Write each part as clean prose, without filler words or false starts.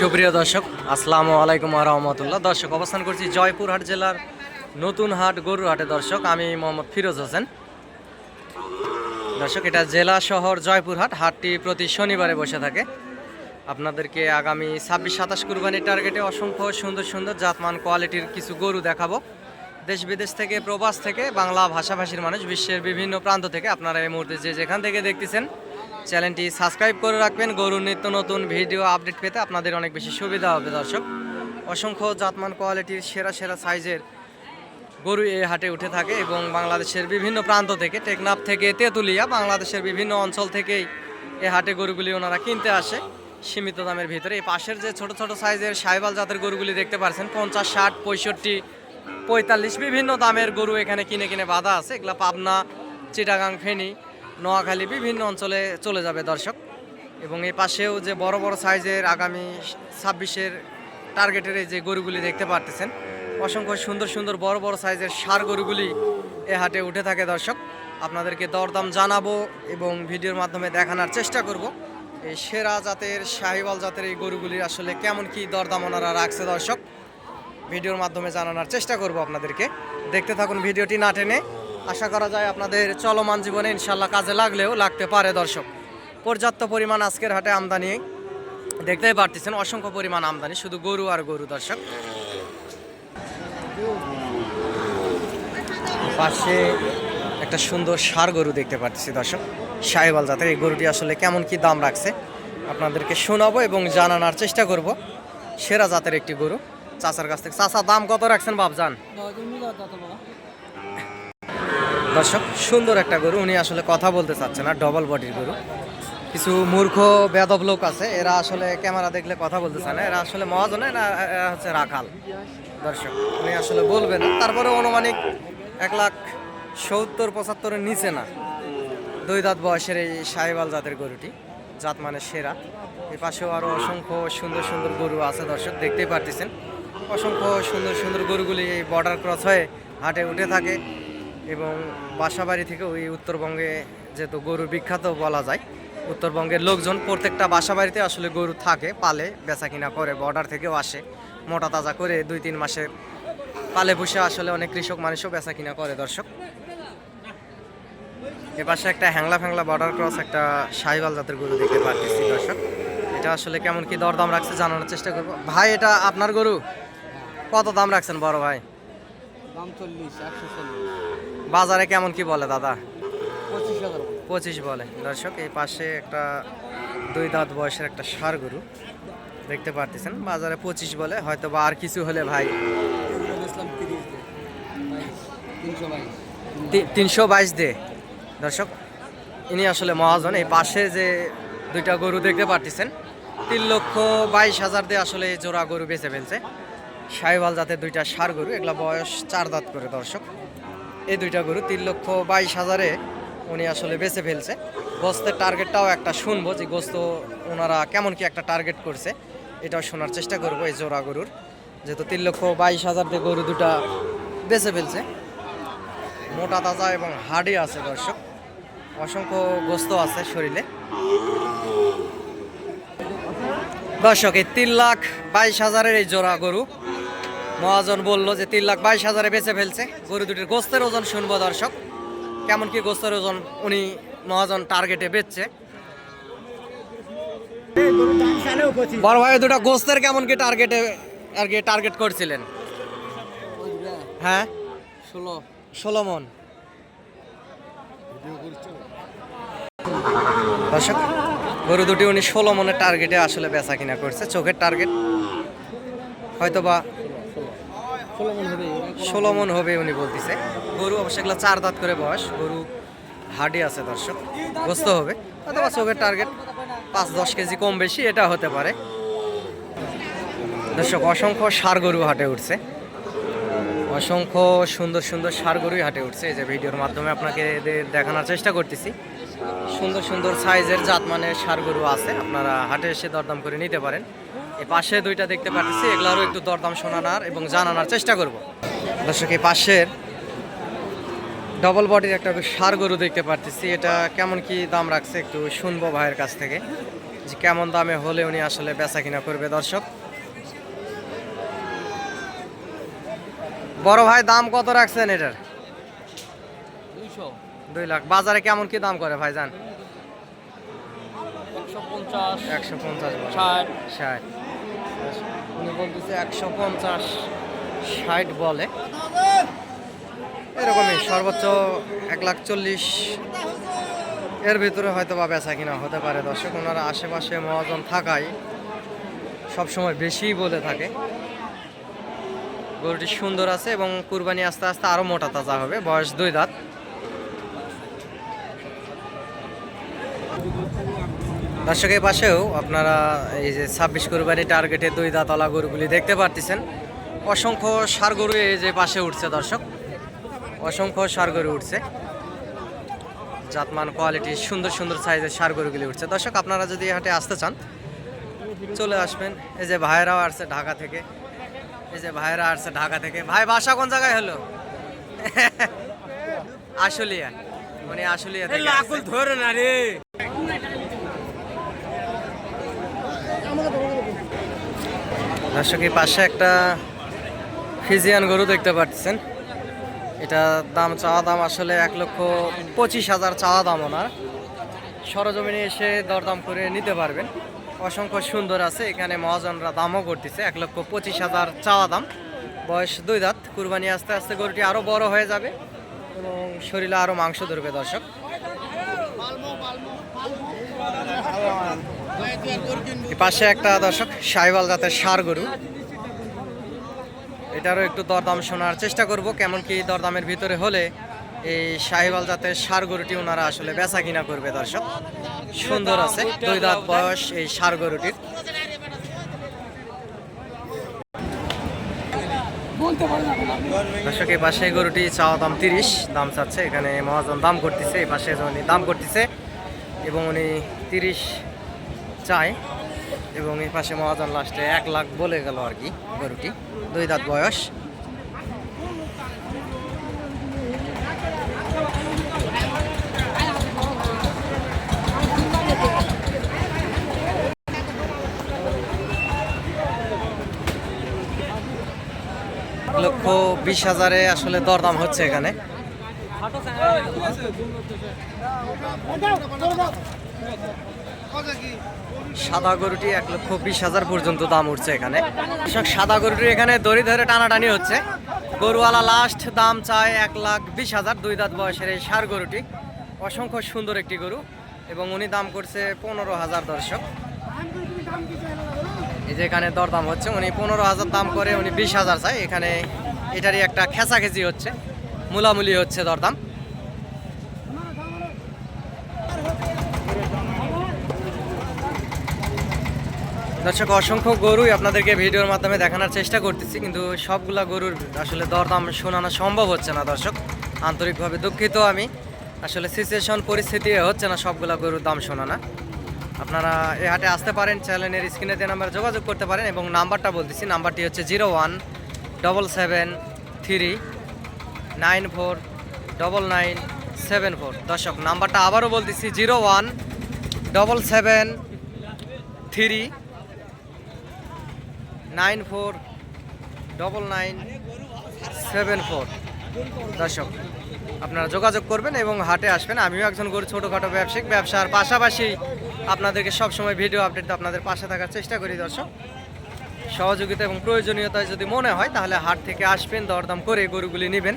সুপ্রিয় দর্শক, আসসালামু আলাইকুম ওয়া রাহমাতুল্লাহ। দর্শক, অবস্থান করছি জয়পুরহাট জেলার নতুন হাট গরুর হাটে। দর্শক, আমি মোহাম্মদ ফিরোজ হোসেন। দর্শক, এটা জেলা শহর জয়পুরহাট। হাটটি প্রতি শনিবারে বসে থাকে। আপনাদেরকে আগামী 26-27 কুরবানির টার্গেটে অসংখ্য সুন্দর সুন্দর জাতমান কোয়ালিটির কিছু গরু দেখাবো। দেশ বিদেশ থেকে, প্রবাস থেকে, বাংলা ভাষাভাষীর মানুষ, বিশ্বের বিভিন্ন প্রান্ত থেকে আপনারা এই মুহূর্তে যে যেখান থেকে দেখতেছেন, চ্যানেলটি সাবস্ক্রাইব করে রাখবেন। গরুর নিত্য নতুন ভিডিও আপডেট পেতে আপনাদের অনেক বেশি সুবিধা হবে। দর্শক, অসংখ্য জাতমান কোয়ালিটির সেরা সেরা সাইজের গরু এই হাটে উঠে থাকে এবং বাংলাদেশের বিভিন্ন প্রান্ত থেকে, টেকনাফ থেকে তেঁতুলিয়া, বাংলাদেশের বিভিন্ন অঞ্চল থেকেই এই হাটে গরুগুলি ওনারা কিনতে আসে সীমিত দামের ভিতরে। এই পাশের যে ছোট ছোট সাইজের সাহিওয়াল জাতের গরুগুলি দেখতে পাচ্ছেন, 50, 60, 65, 45 বিভিন্ন দামের গরু এখানে কিনে কিনে বাঁধা আছে। এগুলা পাবনা, চিটাগাং, ফেনী, নোয়াখালী বিভিন্ন অঞ্চলে চলে যাবে দর্শক। এবং এই পাশেও যে বড় বড় সাইজের আগামী 26-এর টার্গেটের এই যে গরুগুলি দেখতে পারতেছেন, অসংখ্য সুন্দর সুন্দর বড় বড় সাইজের ষাঁড় গরুগুলি এ হাটে উঠে থাকে। দর্শক, আপনাদেরকে দরদাম জানাবো এবং ভিডিওর মাধ্যমে দেখানোর চেষ্টা করব এই সেরা জাতের শাহিওয়াল জাতের এই গরুগুলির আসলে কেমন কি দরদাম ওনারা রাখছে। দর্শক, ভিডিওর মাধ্যমে জানানোর চেষ্টা করব আপনাদেরকে। দেখতে থাকুন ভিডিওটি না টেনে। আশা করা যায় আপনাদের চলমান জীবনে ইনশাল্লাহ কাজে লাগলেও লাগতে পারে। দর্শক, পর্যাপ্ত পরিমাণ আজকের হাটে আমদানি দেখতেই পারতেছেন, অসংখ্য পরিমাণ আমদানি, শুধু গরু আর গরু। দর্শক, পাশে একটা সুন্দর ষাঁড় গরু দেখতে পাচ্ছি দর্শক, শাহিওয়াল জাতের। এই গরুটি আসলে কেমন কি দাম রাখছে আপনাদেরকে শোনাবো এবং জানানোর চেষ্টা করব। সেরা জাতের একটি গরু চাচার কাছ থেকে। চাচা, দাম কত রাখছেন বাবজান? দর্শক, সুন্দর একটা গরু, উনি আসলে কথা বলতে চাচ্ছে না, ডবল বডির গরু। কিছু মূর্খ বেদব লোক আছে, এরা আসলে ক্যামেরা দেখলে কথা বলতে চায় না। এরা আসলে মহাজনে না, এরা হচ্ছে রাখাল। দর্শক, উনি আসলে বলবেন, তারপরে অনুমানিক 1,70,75-এর নিচে না। 2 দাঁত বয়সের এই শাহিওয়াল জাতের গরুটি, জাত মানে সেরা। এই পাশেও আরও অসংখ্য সুন্দর সুন্দর গরু আছে। দর্শক, দেখতেই পারতেছেন, অসংখ্য সুন্দর সুন্দর গরুগুলি এই বর্ডার ক্রস হয়ে হাটে উঠে থাকে এবং বাসাবাড়ি থেকে, ওই উত্তরবঙ্গে যেহেতু গরু বিখ্যাত বলা যায়, উত্তরবঙ্গের লোকজন প্রত্যেকটা বাসাবাড়িতে আসলে গরু থাকে, পালে, বেচা কিনা করে। বর্ডার থেকেও আসে মোটা তাজা করে 2-3 মাসের পালে পুষে আসলে অনেক কৃষক মানুষও বেচা কিনা করে। দর্শক, এপাশে একটা হ্যাংলা ফ্যাংলা বর্ডার ক্রস একটা শাহিওয়াল জাতের গরু দেখতে পাচ্ছি। দর্শক, এটা আসলে কেমন কি দরদাম রাখছে জানানোর চেষ্টা করবো। ভাই, এটা আপনার গরু? কত দাম রাখছেন বড় ভাই? দাম 40, বাজারে কেমন কি বলে দাদা? 25,000। 25 বলে। দর্শক, এই পাশে একটা 2 দাঁত বয়সের একটা ষাঁড় গরু দেখতে পারতেছেন, বাজারে 25 বলে। হয়তো বা আর কিছু হলে ভাই 322 দে। দর্শক, ইনি আসলে মহাজন। এই পাশে যে 2টা গরু দেখতে পারতেছেন, 3,22,000 দিয়ে আসলে এই জোড়া গরু বেচে ফেলছে। শাহিওয়াল জাতের 2টা ষাঁড় গরু, এগুলা বয়স 4 দাঁত করে। দর্শক, এই 2টা গরু 3,22,000-এ উনি আসলে বেচে ফেলছে। গোস্তের টার্গেটটাও একটা শুনবো, যে গোস্ত ওনারা কেমন কি একটা টার্গেট করছে, এটাও শোনার চেষ্টা করবো এই জোড়া গরুর। যেহেতু 3,22,000 দিয়ে গরু 2টা বেচে ফেলছে, মোটা তাজা এবং হাডি আছে। দর্শক, অসংখ্য গোস্ত আছে শরীরে। দর্শক, এই 3,22,000-এর এই জোড়া গরু মহাজন বললো যে 3,22,000-এ বেচে ফেলছে। গরু দুটির গোস্তের ওজন শুনবো। দর্শক, কেমন কি গোস্তের ওজন উনি মহাজন টার্গেটে বেচছে। বড় ভাই, 2টা গোস্তের কেমন কি টার্গেটে আর কি টার্গেট করছিলেন? হ্যাঁ, 16 মন। দর্শক, গরু দুটি উনি 16 মনের টার্গেটে আসলে বেচা কিনা করছে। চোখের টার্গেট হয়তো বা 16 মন হবে উনি বলতেছে। গরু অবশ্যই এগুলো 4 দাঁত করে বয়স, গরু হাডি আছে। দর্শক, গোস্ত হবে, অথবা চোখের টার্গেট 5-10 কেজি কম বেশি এটা হতে পারে। দর্শক, অসংখ্য ষাঁড় গরু হাটে উঠছে, অসংখ্য সুন্দর সুন্দর ষাঁড় গরুই হাটে উঠছে। এই যে ভিডিওর মাধ্যমে আপনাকে দেখানোর চেষ্টা করতেছি, সুন্দর সুন্দর সাইজের জাতমানের ষাঁড় গরু আছে, আপনারা হাটে এসে দরদাম করে নিতে পারেন। এই পাশে 2টা দেখতে পাচ্ছি, এগুলারও একটু দরদাম শোনানোর এবং জানানোর চেষ্টা করব। দর্শক, এই পাশের ডবল বডির একটা ষাঁড় গরু দেখতে পাচ্ছি, এটা কেমন কি দাম রাখছে একটু শুনবো ভাইয়ের কাছ থেকে। যে কেমন দামে হলে উনি আসলে বেচা কিনা করবে দর্শক। বড় ভাই দাম কত রাখছেন এটার? 200, 2 লাখ। বাজারে কেমন কি দাম করে ভাইজান? 150, 150 বলে। 60, 60 উনি বলতেছে 150 60 বলে। এরকমই সর্বোচ্চ 1,40,000 এর ভিতরে হয়তো বা বেচা কিনা হতে পারে দর্শক। ওনারা আশেপাশে মহাজন থাকায় সবসময় বেশি বলে থাকে। গরুটি সুন্দর আছে এবং কুরবানি আস্তে আস্তে আরো মোটা তাজা হবে। বয়স 2 দাঁত। দর্শকের পাশেও আপনারা এই যে 26 কুরবানি টার্গেটে 2 দাঁতওয়ালা গরুগুলি দেখতে পারতেছেন। অসংখ্য ষাঁড় গরু এই যে পাশে উঠছে দর্শক, অসংখ্য ষাঁড় গরু উঠছে। জাতমান কোয়ালিটি সুন্দর সুন্দর সাইজের ষাঁড় গরুগুলি উঠছে দর্শক। আপনারা যদি এই হাটে আসতে চান চলে আসবেন। এই যে ভাইয়েরাও আসছে ঢাকা থেকে, এই যে ভাইয়েরা আসছে ঢাকা থেকে। ভাই বাসা কোন জায়গায় হলো? আশুলিয়া। মানে আশুলিয়া থেকে আসছে। ধরে না রে। দর্শকের পাশে একটা ফিজিয়ান গরু দেখতে পাচ্ছেন। এটা চাওয়া দাম আসলে 1,25,000 চাওয়া দাম ওনার। সরজমিনে এসে দরদাম করে নিতে পারবেন। অসংখ্য সুন্দর আছে। এখানে মহাজনরা দামও করতেছে 1,25,000 চাওয়া দাম। বয়স 2 দাঁত। কুরবানি আস্তে আস্তে গরুটি আরো বড় হয়ে যাবে এবং শরীরে আরো মাংস ধরবে দর্শক। পাশে একটা দর্শক শাহিওয়াল জাতের ষাঁড় গরু। এটারও একটু দরদাম শোনার চেষ্টা করব, কেমন কি দরদামের ভিতরে হলে এই শাহিওয়াল জাতের ষাঁড় গরুটি ওনারা আসলে বেচা কিনা করবে দর্শক। সুন্দর আছে, 2 দাঁত বয়স এই ষাঁড় গরুটির। দর্শক এই পাশে এই গরুটি চাওয়া দাম 30 দাম চাচ্ছে। এখানে মহাজন দাম করতেছে, এই পাশে উনি দাম করতেছে এবং উনি 30 চায় এবং এই পাশে মহাজন লাস্টে 1 লাখ বলে গেল আর কি। গরুটি 2 দাঁত বয়স। লক্ষ 20,000-এ আসলে দরদাম হচ্ছে এখানে। সাদা গরুটি 1,20,000 পর্যন্ত দাম উঠছে এখানে। সাদা গরুটি এখানে দড়ি ধরে টানাটানি হচ্ছে। গরুওয়ালা লাস্ট দাম চায় 1,20,000। 2 দাঁত বয়সের এই ষাঁড় গরুটি অসংখ্য সুন্দর একটি গরু এবং উনি দাম করছে 15,000 দর্শক। এই যে এখানে দরদাম হচ্ছে, উনি 15,000 দাম করে, উনি 20,000 চায়। এখানে এটারই একটা খেঁচাখেচি হচ্ছে, মুলামুলি হচ্ছে দরদাম। দর্শক অসংখ্য গরুই আপনাদেরকে ভিডিওর মাধ্যমে দেখানোর চেষ্টা করতেছি, কিন্তু সবগুলা গরুর আসলে দরদাম শোনানো সম্ভব হচ্ছে না দর্শক। আন্তরিকভাবে দুঃখিত আমি। আসলে সিচুয়েশন পরিস্থিতি হচ্ছে না সবগুলা গরুর দাম শোনানো। আপনারা এই হাটে আসতে পারেন, চ্যানেলের স্ক্রিনে যে নাম্বারে যোগাযোগ করতে পারেন এবং নাম্বারটা বলতেছি, নাম্বারটি হচ্ছে 0177394994। দর্শক নাম্বারটা আবারও বলতেছি 0177394994। দর্শক আপনারা যোগাযোগ করবেন এবং হাটে আসবেন। আমিও একজন গরু ছোটোখাটো ব্যবসায়িক, ব্যবসার পাশাপাশি আপনাদেরকে সবসময় ভিডিও আপডেট আপনাদের পাশে থাকার চেষ্টা করি দর্শক। সহযোগিতা এবং প্রয়োজনীয়তায় যদি মনে হয় তাহলে হাট থেকে আসবেন, দরদাম করে গরুগুলি নেবেন,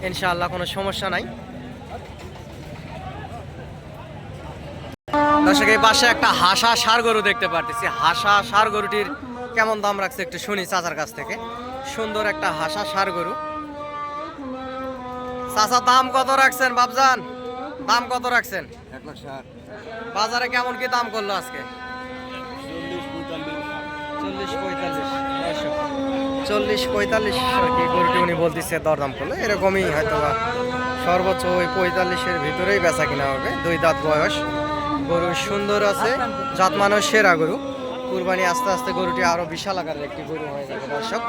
ইনশাআল্লাহ কোনো সমস্যা নাই। দর্শক এই পাশে একটা হাসা ষাঁড় গরু দেখতে পারতেছি। হাসা ষাঁড় গরুটির কেমন দাম রাখছে একটু শুনি চাচার কাছ থেকে। সুন্দর একটা হাসা ষাঁড় গরু। চাচা দাম কত রাখছেন বাবজান? দাম কত রাখছেন? 1,60,000, বাজারে কেমন কি দাম করলো আজকে? 40-45 আর কি গরুটি উনি বলতেছে দরদাম করলো। এরকমই হয়তো বা সর্বোচ্চ ওই 45-এর ভিতরেই বেচা কিনা হবে। 2 দাঁত বয়স গরু, সুন্দর আছে, জাতমানের সেরা গরু। কুরবানি আস্তে আস্তে গরুটি আরো বিশাল আকারের একটি গরু হয়ে যাবে দর্শক।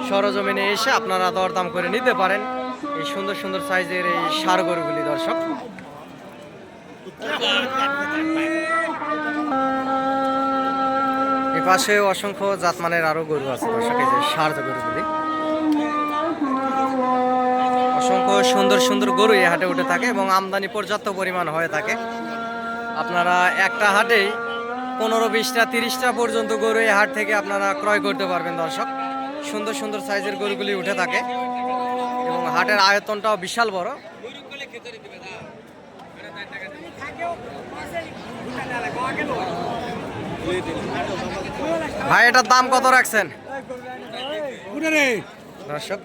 সরজমিনে এসে আপনারা দরদাম করে নিতে পারেন এই সুন্দর সুন্দর সাইজের এই ষাঁড় গরুগুলি দর্শক। পাশে অসংখ্য জাতমানের আরো গরু আছে দর্শক, এই যে ষাঁড় গরুগুলি। অসংখ্য সুন্দর সুন্দর গরু এই হাটে উঠে থাকে এবং আমদানি পর্যাপ্ত পরিমাণ হয়ে থাকে। আপনারা একটা হাটেই 15, 20টা, 30টা পর্যন্ত গরু এই হাট থেকে আপনারা ক্রয় করতে পারবেন দর্শক। সুন্দর সুন্দর সাইজের গরুগুলি উঠে থাকে এবং হাটের আয়তনটাও বিশাল বড়। ভাই এটার দাম কত রাখছেন দর্শক?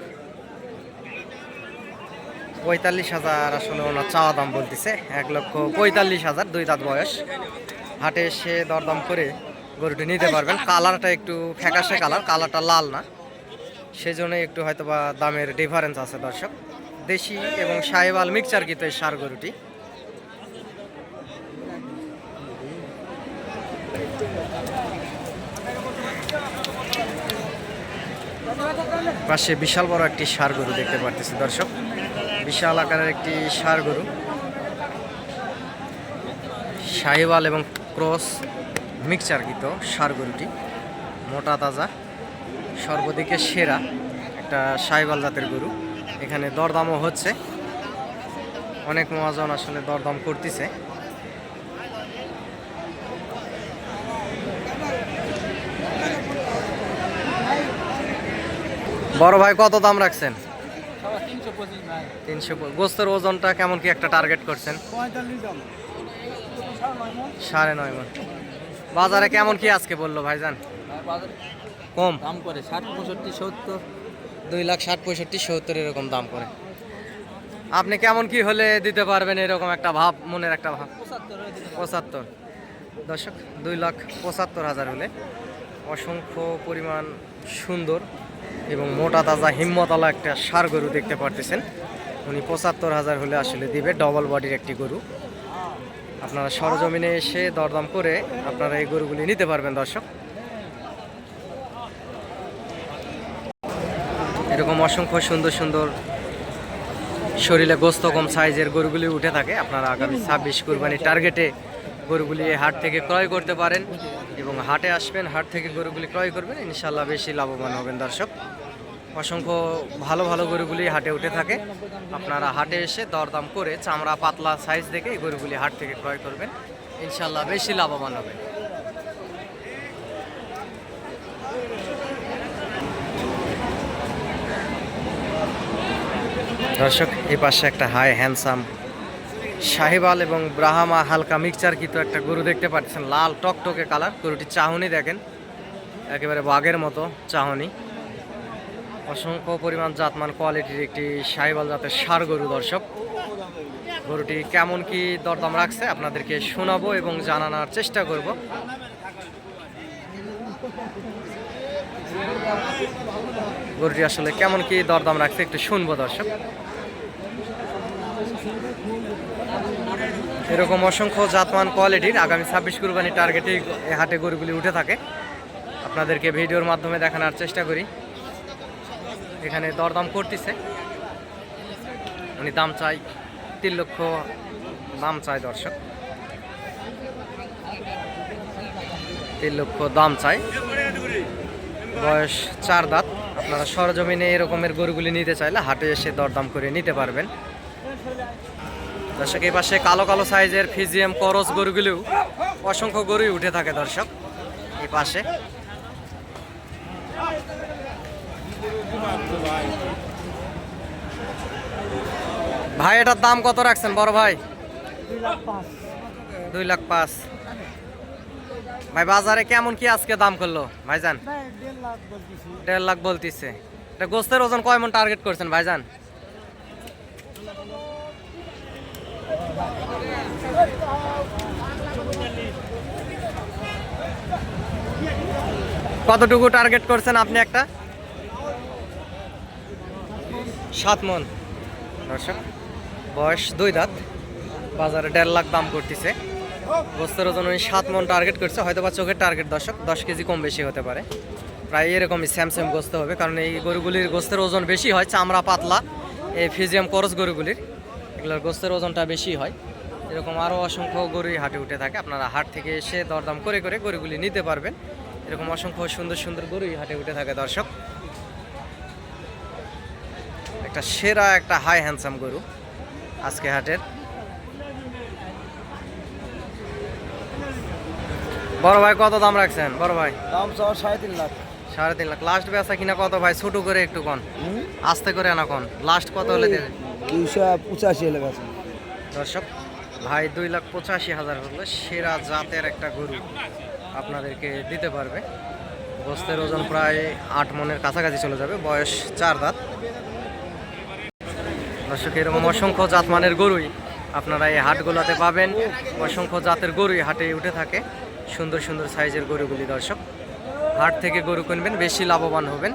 45,000 আসলে ওনার চাওয়া দাম বলতেছে। 1,45,000, 2 দাঁত বয়স। হাটে এসে দরদাম করে গরুটি নিতে পারবেন। কালারটা একটু ফ্যাকাশে কালারটা লাল না, সেজন্য একটু হয়তো বা দামের ডিফারেন্স আছে দর্শক। দেশি এবং সাহিওয়াল মিক্সচার কিন্তু এই ষাঁড় গরুটি। পাশে বিশাল বড় একটি ষাঁড় গরু দেখতে পারতেছি দর্শক, বিশাল আকারের একটি ষাঁড় গরু। শাহিওয়াল এবং ক্রস মিক্সচারকৃত ষাঁড় গরুটি মোটা তাজা, সর্বদিকে সেরা একটা শাহিওয়াল জাতের গরু। এখানে দরদামও হচ্ছে, অনেক মহাজন আসলে দরদাম করতেছে। বড় ভাই কত দাম রাখছেন? 300। গোস্তের ওজনটা কেমন কি একটা টার্গেট করছেন? 9.5 মণ। বাজারে কেমন কি আজকে বললো ভাইজান? কম দাম করে 60, 65, 70। 2,60,000, 65,000, 70 এরকম দাম করে। আপনি কেমন কি হলে দিতে পারবেন এরকম একটা ভাব, মনের একটা ভাব? 75 দর্শক, 2,75,000 হলে অসংখ্য পরিমাণ সুন্দর এবং মোটা তাজা হিম্মতওয়ালা একটা ষাঁড় গরু দেখতে পারতেছেন। উনি 75,000 হলে আসলে দিবে। ডবল বডির একটি গরু। আপনারা সরজমিনে এসে দরদাম করে আপনারা এই গরুগুলি নিতে পারবেন দর্শক। এরকম অসংখ্য সুন্দর সুন্দর শরীরে গোস্ত কম সাইজের গরুগুলি উঠে থাকে। আপনারা আগামী 26 কুরবানির টার্গেটে গরুগুলি এই হাট থেকে ক্রয় করতে পারেন এবং হাটে আসবেন, হাট থেকে গরুগুলি ক্রয় করবেন, ইনশাল্লাহ বেশি লাভবান হবেন দর্শক। অসংখ্য ভালো ভালো গরুগুলি হাটে উঠে থাকে। আপনারা হাটে এসে দরদাম করে চামড়া পাতলা সাইজ দেখে এই গরুগুলি হাট থেকে ক্রয় করবেন, ইনশাল্লাহ বেশি লাভবান হবেন। দর্শক এই পাশে একটা হাই হ্যান্ডসাম শাহিওয়াল এবং ব্রাহ্মা হালকা মিক্সচারকৃত একটা গরু দেখতে পাচ্ছেন, লাল টকটকে কালার। গরুটির চাহনি দেখেন, একেবারে বাঘের মতো চাহনি। অসংখ্য পরিমাণ জাতমান কোয়ালিটির একটি শাহিওয়াল জাতের ষাঁড় গরু দর্শক। গরুটি কেমন কি দরদাম রাখছে আপনাদেরকে শোনাবো এবং জানানোর চেষ্টা করব। গরুটি আসলে কেমন কি দরদাম রাখছে একটু শুনবো দর্শক। এরকম অসংখ্য জাতমান কোয়ালিটির আগামী 26 কুরবানির টার্গেটে এই হাটে গরুগুলি উঠে থাকে। আপনাদেরকে ভিডিওর মাধ্যমে দেখানোর চেষ্টা করি। এখানে দরদাম করতেছে, উনি দাম চাই 3 লক্ষ দাম চাই দর্শক, 3 লক্ষ দাম চাই। বয়স 4 দাঁত। আপনারা সরজমিনে এরকমের গরুগুলি নিতে চাইলে হাটে এসে দরদাম করে নিতে পারবেন দর্শক। এই পাশে কালো কালো সাইজের ফিজিয়াম করস গরুগুলিও অসংখ্য গরুই উঠে থাকে দর্শক। এই পাশে ভাই এটার দাম কত রাখছেন বড় ভাই? 2,05,000। ভাই বাজারে কেমন কি আজকে দাম করলো ভাইজান? 1.5 লাখ বলতেছে। এটা গোস্তের ওজন কয় মণ টার্গেট করছেন ভাইজান? কতটুকু টার্গেট করছেন আপনি? একটা 7 মণ দর্শক। বয়স 2 দাঁত। বাজারে 1.5 লাখ দাম করতেছে। গোস্তের ওজন উনি 7 মণ টার্গেট করছে। হয়তো বা চোখের টার্গেট দর্শক, 10 কেজি কম বেশি হতে পারে। প্রায় এরকমই স্যামস্যাম গোস্ত হবে, কারণ এই গরুগুলির গোস্তের ওজন বেশি হয়, চামড়া পাতলা। এই ফিজিয়াম করস গরুগুলির এগুলোর গোস্তের ওজনটা বেশি হয়। এরকম আরও অসংখ্য গরুই হাটে উঠে থাকে। আপনারা হাট থেকে এসে দরদাম করে করে গরুগুলি নিতে পারবেন এরকম অসংখ্য সুন্দর সুন্দর গরুই হাটে উঠে থাকে দর্শক। একটা সেরা একটা হাই হ্যান্ডসাম গরু আজকে হাটের। বড় ভাই কত দাম রাখছেন বড় ভাই? দাম চাওয়া 3.5 লাখ। 3.5 লাখ লাস্ট বেচা কিনা কত ভাই? ছোট করে একটু কন, আস্তে করে আনা কন, লাস্ট কত হলে দেবে? 285 এলে গেছে। দর্শক ভাই 2,85,000 হলে সেরা জাতের একটা গরু আপনাদেরকে দিতে পারবে। গোস্তের ওজন প্রায় 8 মনের কাছাকাছি চলে যাবে, বয়স 4 দাঁত। দর্শক এরকম অসংখ্য জাতমানের গরুই আপনারা এই হাটগুলোতে পাবেন। অসংখ্য জাতের গরুই হাটে উঠে থাকে, সুন্দর সুন্দর সাইজের গরুগুলি। দর্শক হাট থেকে গরু কিনবেন, বেশি লাভবান হবেন।